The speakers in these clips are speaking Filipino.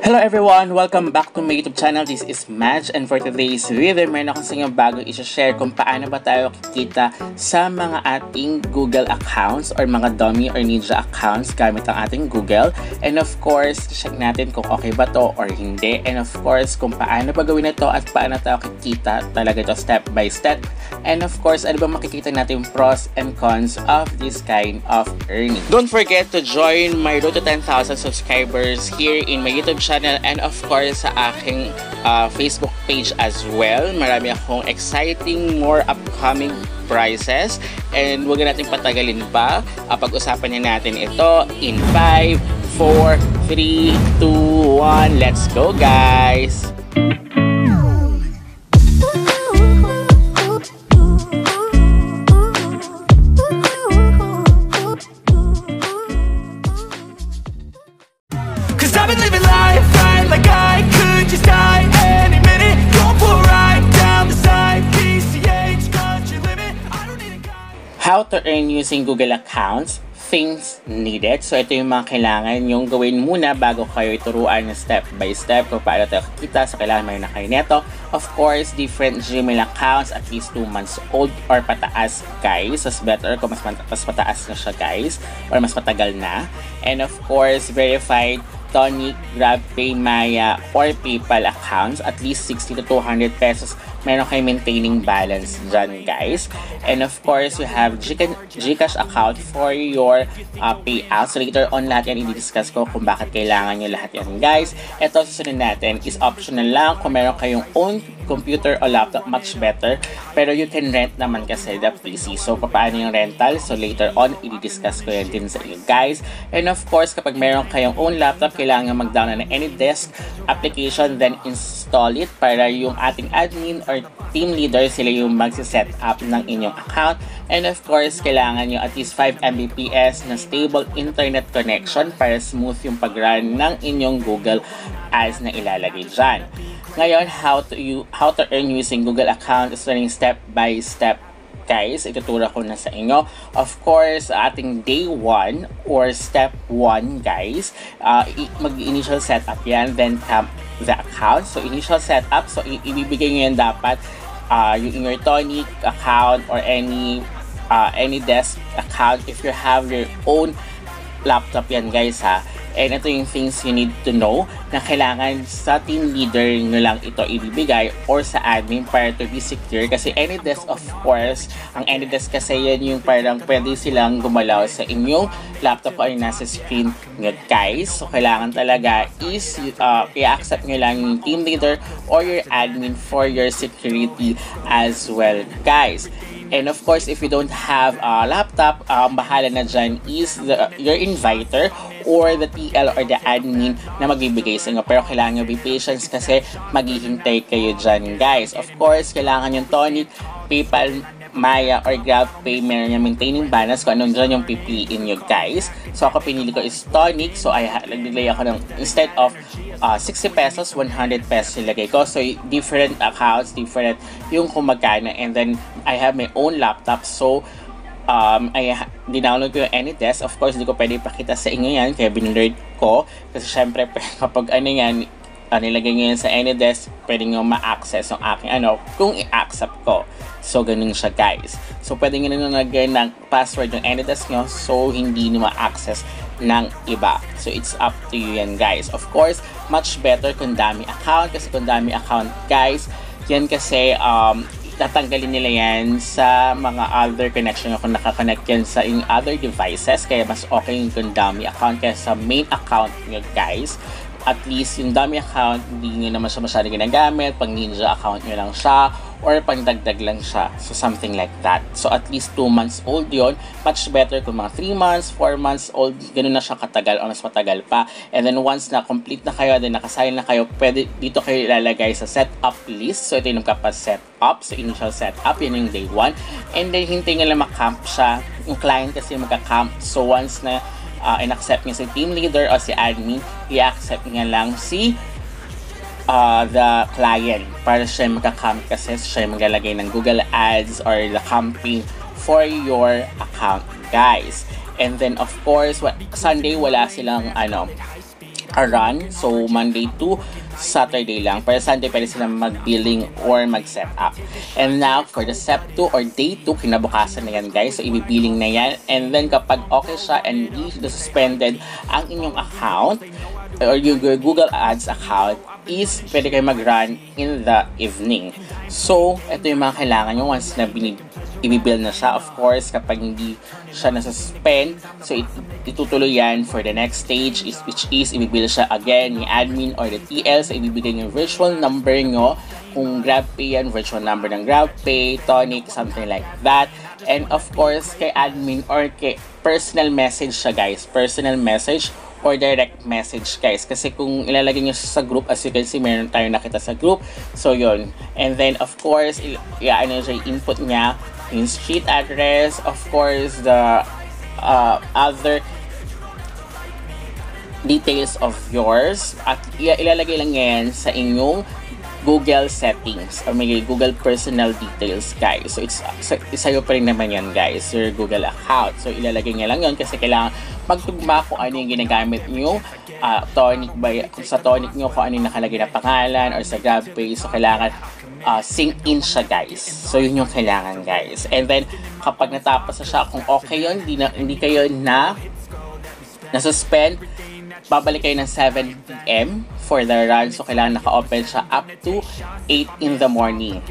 Hello everyone! Welcome back to my YouTube channel. This is Madge, and for today's video, meron akong sa inyo bagong i-share kung paano ba tayo kikita sa mga ating Google accounts or mga dummy or ninja accounts gamit ang ating Google. And of course, check natin kung okay ba to or hindi. And of course, kung paano ba gawin ito at paano tayo kikita talaga ito step by step. And of course, ano ba makikita natin pros and cons of this kind of earning. Don't forget to join my road to 10,000 subscribers here in my YouTube channel and of course sa aking Facebook page as well. Marami akong exciting more upcoming prizes and huwag natin patagalin pa. Pag-usapan niya natin ito in 5, 4, 3, 2, 1. Let's go guys! How to earn using Google accounts, things needed. So ito yung mga kailangan yung gawin muna bago kayo ituruan na step by step kung paano tayo kikita. So kailangan mayroon na kayo neto. Of course, different Gmail accounts at least 2 months old or pataas guys. Mas better kung mas mataas na siya guys or mas matagal na. And of course, verified Tonic, GrabPay, Maya, or PayPal accounts, at least 60 to 200 pesos. Meron kayo maintaining balance dyan, guys. And of course, you have GCash account for your payout. So later on, lahat yan i-discuss ko kung bakit kailangan nyo lahat yan, guys. Ito, susunod natin is optional lang. Kung meron kayong own computer o laptop, much better. Pero you can rent naman kasi the PC. So, paano yung rental? So, later on, i-discuss ko yan din sa inyo, guys. And of course, kapag meron kayong own laptop, kailangan mag-download ng AnyDesk application, then install it para yung ating admin or team leader, sila yung magsiset up ng inyong account. And of course, kailangan nyo at least 5 Mbps na stable internet connection para smooth yung pag-run ng inyong Google Ads na ilalagay dyan. Ngayon, how to earn using Google account is learning step by step. Guys, ituturo ko na sa inyo. Of course, ating day 1 or step 1, guys, mag-initial setup yan, then tap the account. So, initial setup, so ibibigay nyo yan dapat yung your Tonic account or any desk account if you have your own laptop yan, guys, ha. And ito yung things you need to know na kailangan sa team leader nyo lang ito ibibigay or sa admin para to be secure. Kasi AnyDesk, of course, ang AnyDesk kasi yan yung parang pwede silang gumalaw sa inyong laptop o nasa screen nyo, guys. So, kailangan talaga is i-accept nyo lang yung team leader or your admin for your security as well, guys. And of course, if you don't have a laptop, bahala na dyan is your inviter or the TL or the admin na magbibigay sa inyo. Pero kailangan nyo be patient kasi maghihintay kayo dyan, guys. Of course, kailangan yung Tonic, PayPal, Maya, or GrabPay, meron yung maintaining balance kung anong dyan yung pipiliin nyo, guys. So, ako pinili ko is Tonic. So, naglagay ako ng, instead of 60 pesos, 100 pesos ilagay ko. So, different accounts, different yung kung magkano. And then, I have my own laptop. So, dinownload ko yung AnyDesk. Of course, hindi ko pwede ipakita sa inyo yan. Kaya binilord ko. Kasi, syempre, kapag ano yan, nilagay nyo yan sa AnyDesk, pwede nyo ma-access yung aking kung i-accept ko. So, ganun siya, guys. So, pwede nyo na nilagay ng password yung AnyDesk nyo so hindi nyo ma-access ng iba. So, it's up to you yan, guys. Of course, much better kung dami account. Kasi kung dami account, guys, yan kasi, tatanggalin nila yan sa mga other connection kung nakakonect yan sa other devices. Kaya mas okay yung kung dami account kaya sa main account nyo, guys. At least yung dummy account, hindi nyo naman siya masyadong ginagamit. Pang ninja account nyo lang siya or pang dagdag lang siya. So, something like that. So, at least 2 months old yon. Much better kung mga 3 months, 4 months old, ganun na siya katagal o mas matagal pa. And then, once na complete na kayo, then nakasign na kayo, pwede dito kayo ilalagay sa setup list. So, ito yung setup. So, initial setup, yun yung day 1. And then, hintayin nyo lang makamp siya. Yung client kasi magka-camp. So, once na in-accept niya si team leader o si admin, i-accept niya lang si the client para siya magka-camp kasi siya maglalagay ng Google Ads or the campaign for your account, guys. And then of course, Sunday wala silang run. So, Monday to Saturday lang. Pero Sunday, pwede sila mag-billing or mag-set up. And now, for the step 2 or day 2, kinabukasan na yan, guys. So, ibibilling na yan. And then, kapag okay siya and hindi suspended ang inyong account or yung Google Ads account, is pwede kayo mag-run in the evening. So, ito yung mga kailangan nyo once na ibibill na siya. Of course, kapag hindi siya nasuspend, so itutuloy yan for the next stage, which is ibibill siya again ni admin or the TL. So, ibibigay yung virtual number nyo. Kung GrabPay yan, virtual number ng GrabPay, Tonic, something like that. And of course, kay admin or kay personal message siya, guys. Personal message or direct message, guys. Kasi kung ilalagay nyo sa group, as you can see, meron tayo nakita sa group. So, yun. And then, of course, input niya yung street address, of course, the other details of yours. At ilalagay lang yan sa inyong Google settings or may Google personal details, guys. So, sa'yo pa rin naman yan, guys, your Google account. So, ilalagay niya lang yun kasi kailangan magtugma kung ano yung ginagamit nyo. Tonic kung sa Tonic nyo, kung ano yung nakalagay na pangalan or sa GrabPay. So, kailangan sync in siya, guys. So, yun yung kailangan, guys. And then, kapag natapos na siya, kung okay yun, hindi kayo na-suspend, babalik kayo ng 7 PM for the run. So, kailangan naka-open siya up to 8 in the morning.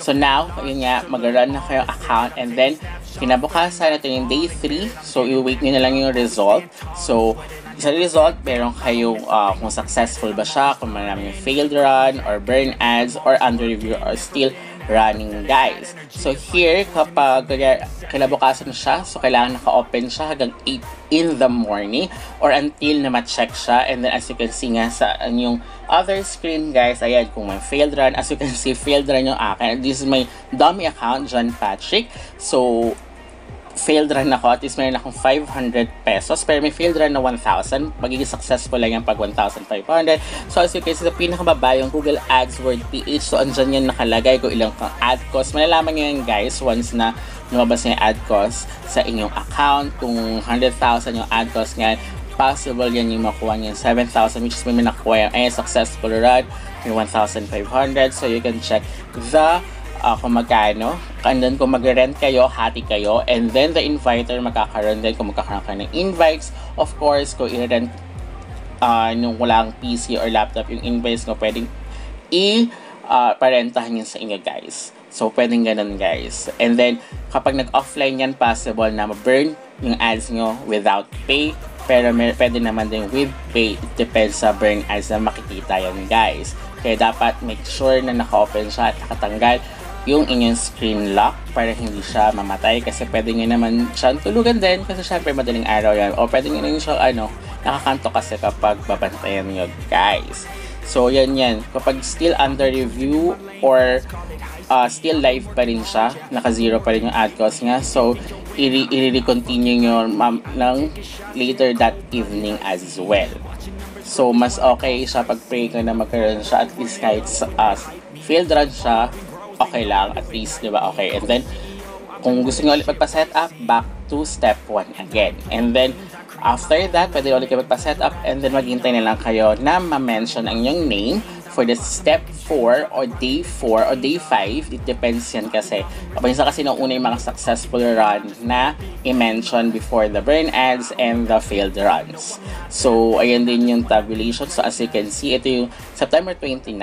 So, now, yun nga, mag-run na kayo account. And then, kinabukasan, ito yung day 3. So, i-wait nyo na lang yung result. So, sa result, meron kayong kung successful ba siya, kung marami yung failed run, or burn ads, or under review, or still running, guys. So, here, kapag kinabukasan siya, so kailangan naka-open siya hanggang 8 in the morning or until na ma-check siya. And then, as you can see nga sa yung other screen, guys, ayan, kung may failed run, as you can see, failed run yung akin. This is my dummy account, John Patrick. So, failed run ako, at least meron akong 500 pesos, pero may failed run na 1,000, magiging successful lang yan pag 1,500. So, as you can see, sa pinakababa yung Google Ads Word PH, so andyan yan nakalagay kung ilang kang ad cost. Malalaman nyo yan, guys, once na lumabas na yung ad cost sa inyong account. Kung 100,000 yung ad cost nga, possible yan yung makuha nyo yung 7,000, which is may nakuha yung successful run, yung 1,500. So, you can check the kung magkano, and then kung mag-rent kayo, hati kayo, and then the inviter magkakaroon din kung magkakaroon kayo ng invites. Of course, kung i-rent nung walang PC or laptop yung invites mo, pwedeng parentahan yun sa inyo, guys. So, pwedeng ganun, guys. And then, kapag nag-offline yan, possible na ma-burn yung ads nyo without pay, pero pwede naman din with pay. It depends sa burn ads na makikita yan, guys. Kaya dapat make sure na naka-open siya at nakatanggal yung inyong screen lock para hindi siya mamatay, kasi pwede nyo naman siyang tulugan din kasi syempre madaling araw yan, o pwede nyo naman siya nakakanto kasi kapag babantayan nyo, guys. So yan, kapag still under review or still live pa rin siya, naka-zero pa rin yung ad cost nga, so i-continue nyo ng later that evening as well. So mas okay siya pag pray ko na magkaroon siya, at least kahit failed run siya, okay lang, at least, di ba? Okay, and then, kung gusto nyo ulit magpa-set up, back to step 1 again. And then, after that, pwede ulit kayo magpa-set up, and then maghintay na lang kayo na ma-mention ang inyong name for the step 4 or day 4 or day 5. It depends yan kasi. Kapag kasi nung una yung mga successful run na i-mention before the burn ads and the failed runs. So, ayan din yung tabulation. So, as you can see, ito yung September 29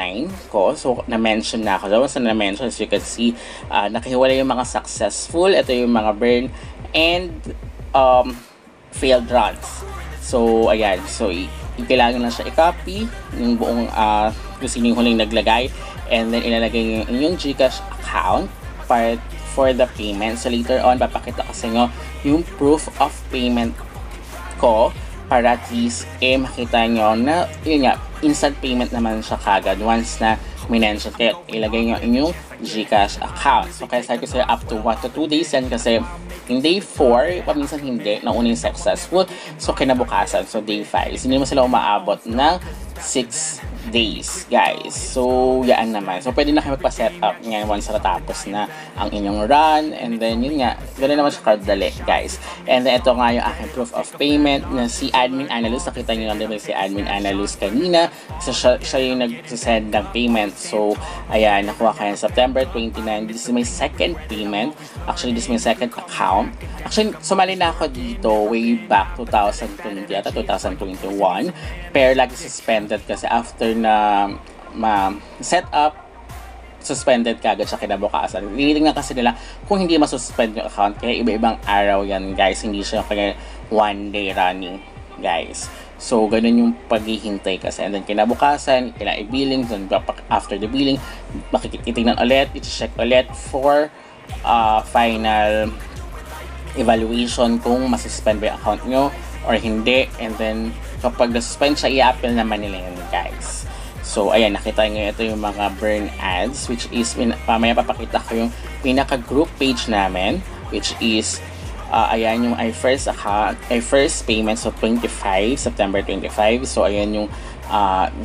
ko. So, na-mention na ako. So, once na-mention, as you can see, nakahiwala yung mga successful. Ito yung mga burn and failed runs. So, ayan. So, kailangan lang siya i-copy yung buong kung sino yung huling naglagay, and then ilalagay yung GCash account for the payment. So, later on, papakita ko sa inyo yung proof of payment ko para at least makita nyo na yun nga, instant payment naman siya kagad once na minention kayo. Ilagay nyo inyong GCash account. So, kaya sabi ko sa'yo up to 1 to 2 days yan kasi in day 4, paminsan hindi, nauna yung successful. So, kinabukasan. So, day 5. Hindi mo sila umaabot ng 6 days, guys. So, yan naman. So, pwede na kayo magpa-set up ngayon once natapos na ang inyong run. And then, yun nga, ganoon naman siya kadali, guys. And then, ito nga yung aking proof of payment na si Admin Analyst. Nakita nyo lang diba si Admin Analyst kanina. So, siya yung nag-send ng payment. So, ayan, nakuha kayo September 29. This is my second payment. Actually, this is my second account. Actually, sumali na ako dito way back 2020 at 2021. Pero lagi suspended kasi after na ma-set up, suspended kagad siya kinabukasan. Tinitingnan kasi nila kung hindi masuspend yung account, kaya iba-ibang araw yan, guys. Hindi siya kaya one day running, guys. So, ganun yung paghihintay kasi. And then, kinabukasan, i-billing. Then, after the billing, makikitingnan ulit, i-check ulit for final evaluation kung masuspend ba yung account nyo or hindi. And then, kapag na-suspend siya, i-appeal naman nila yun, guys. So, ayan, nakita nyo ito yung mga burn ads, which is, mamaya papakita ko yung pinaka-group page namin, which is, ayan yung first payment, so 25, September 25. So, ayan yung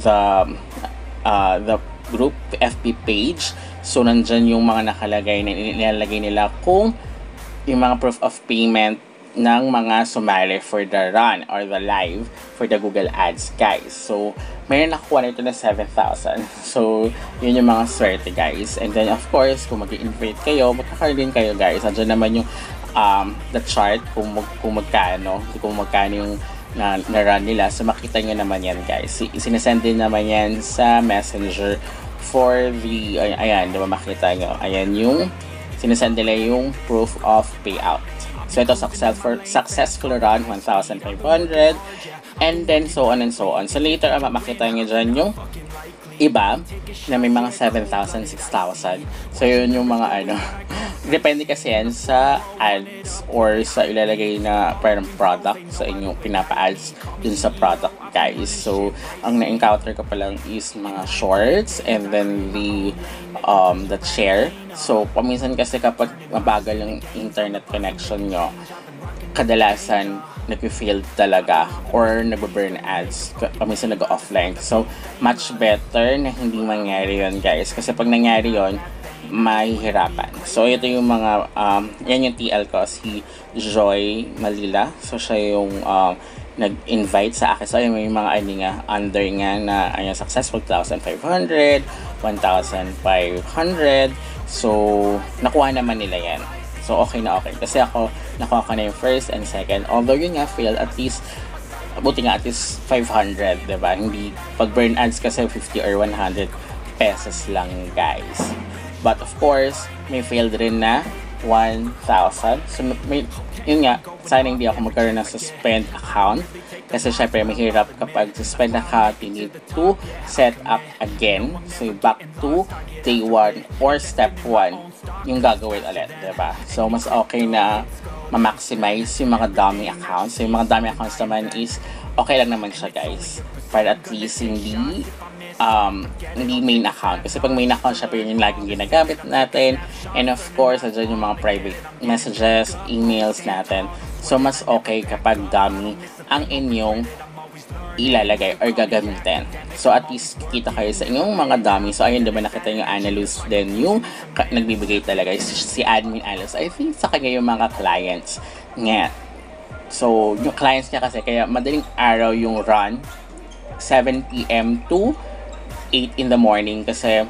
the group FB page. So, nandyan yung mga nakalagay na nilalagay nila kung yung mga proof of payment ng mga sumali for the run or the live for the Google Ads, guys. So, mayroon nakuha nito na 7,000. So, yun yung mga swerte, guys. And then, of course, kung mag-invite kayo, magkakaroon din kayo, guys. Andiyan naman yung the chart kung magkano yung na-run nila. So, makita nyo naman yan, guys. Sinesend din naman yan sa Messenger for the, ayan, di ba makita nyo? Ayan yung, sinesend nila yung proof of payout. So, ito, successful run, 1,500. And then, so on and so on. So, later, makita nyo dyan yung iba na may mga 7,000, 6,000. So, yun yung mga depende kasi yan sa ads or sa ilalagay na parang product sa inyong pinapa-ads dun sa product, guys. So, ang na-encounter ko pa lang is mga shorts and then the chair. So, paminsan kasi kapag mabagal yung internet connection nyo, kadalasan nag-fail talaga or nag-burn ads. Paminsan nag-offline. So, much better na hindi mangyari yun, guys. Kasi pag nangyari yun, mahihirapan. So, ito yung mga, yan yung TL ko, si Joy Malila. So, siya yung nag-invite sa akin. So, may mga under nga na successful 1,500, 1,500. So, nakuha naman nila yan. So, okay na okay. Kasi ako, nakuha ko na yung first and second. Although yun nga, failed at least, buti nga at least 500, diba? Hindi, pag burn ads kasi 50 or 100 pesos lang, guys. But of course, may failed rin na 1,000. So, yun nga, sana hindi ako magkaroon ng suspend account. Kasi syempre, mahirap kapag suspend account, you need to set up again. So, back to day 1 or step 1 yung gagawin ulit, diba? So, mas okay na ma-maximize yung mga dummy accounts. So, yung mga dummy accounts naman is okay lang naman siya, guys. Para at least hindi main account. Kasi pag main account, syempre yun yung laging ginagamit natin. And of course, andyan yung mga private messages, emails natin. So, mas okay kapag dummy ang inyong ilalagay or gagamitin. So, at least kita kayo sa inyong mga dummy. So, ayun, diba nakita yung analyst din yung nagbibigay talaga si Admin Analyst. I think sa kanya yung mga clients nga. So, yung clients niya kasi, kaya madaling araw yung run, 7 p.m. to 8 in the morning kasi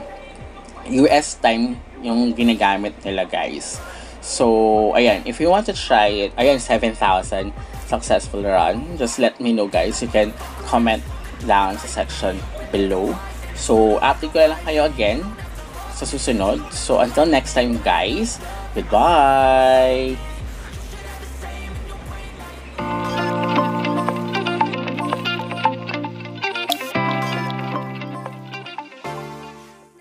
US time yung ginagamit nila, guys. So, ayan, if you want to try it, ayan, 7,000 successful run. Just let me know, guys. You can comment down sa section below. So, update ko lang kayo again sa susunod. So, until next time, guys. Goodbye!